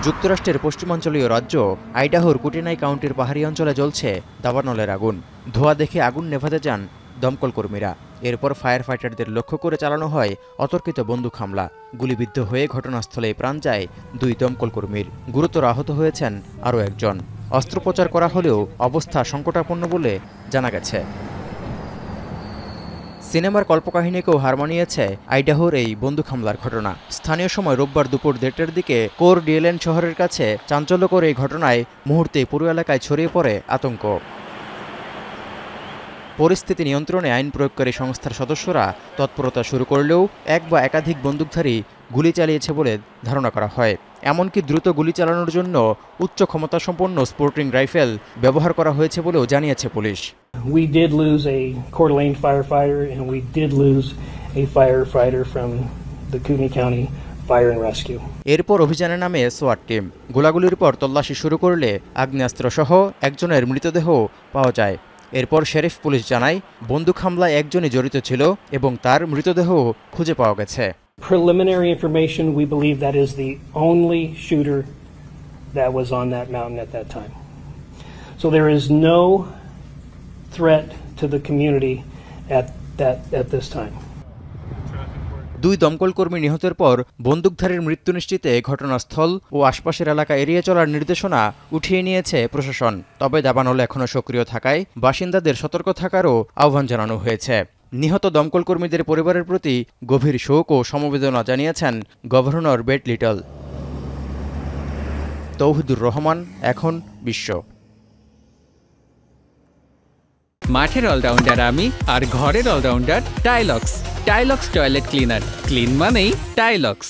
যুক্তরাষ্ট্রের পশ্চিমাঞ্চলীয় রাজ্য আইডাহোর কুটিনাই কাউন্টির পাহাড়ি অঞ্চলে জ্বলছে দাবানলের আগুন। ধোঁয়া দেখে আগুন নেভাতে যান দমকল কর্মীরা। এরপর ফায়ার ফাইটারদের লক্ষ্য করে চালানো হয় অতর্কিত বন্দুক হামলা। গুলিবিদ্ধ হয়ে ঘটনাস্থলেই প্রাণ যায় 2 দমকল কর্মীর। গুরুতর আহত হয়েছেন আরও একজন। অস্ত্রোপচার করা হলেও অবস্থা সংকটাপন্ন বলে জানা গেছে। সিনেমার কল্পকাহিনীকেও হার মানিয়েছে আইডাহোর এই বন্দুক হামলার ঘটনা। স্থানীয় সময় রোববার দুপুর 1:30টার দিকে কোর ডিএলএন শহরের কাছে চাঞ্চল্যকর এই ঘটনায় মুহূর্তেই পুরো এলাকায় ছড়িয়ে পড়ে আতঙ্ক। পরিস্থিতি নিয়ন্ত্রণে আইন প্রয়োগকারী সংস্থার সদস্যরা তৎপরতা শুরু করলেও এক বা একাধিক বন্দুকধারী গুলি চালিয়েছে বলে ধারণা করা হয়। এমনকি দ্রুত গুলি চালানোর জন্য উচ্চ ক্ষমতাসম্পন্ন স্পোর্টিং রাইফেল ব্যবহার করা হয়েছে বলেও জানিয়েছে police. We did lose a Coeur d'Alene firefighter and we did lose a firefighter from the Kootenai County Fire and Rescue. এরপর অভিযানে নামে সোয়াট টিম। গোলাগুলির পর তল্লাশি শুরু করলে আগ্নেয়াস্ত্রসহ একজনের মৃতদেহ পাওয়া যায়। এরপর শেরিফ পুলিশ জানায় বন্দুক হামলায় একজনই জড়িত ছিল এবং তার মৃতদেহ খুঁজে পাওয়া গেছে। Preliminary information, we believe that is the only shooter that was on that mountain at that time. So there is no threat to the community at this time. 2 দমকল কর্মী নিহতের পর বন্দুকধারীর মৃত্যু নিশ্চিতে ঘটনাস্থল ও আশপাশের এলাকা এড়িয়ে চলার নির্দেশনা উঠিয়ে নিয়েছে প্রশাসন। তবে দাবানল এখনও সক্রিয় থাকায় বাসিন্দাদের সতর্ক থাকারও আহ্বান জানানো হয়েছে। নিহত দমকল কর্মীদের পরিবারের প্রতি গভীর শোক ও সমবেদনা জানিয়েছেন গভর্নর বেট লিটল। তৌহিদুর রহমান, এখন বিশ্ব। মাঠের অলরাউন্ডার আমি, আর ঘরের allrounder Tilex. Tilex toilet cleaner, clean মানেই টাইলক্স।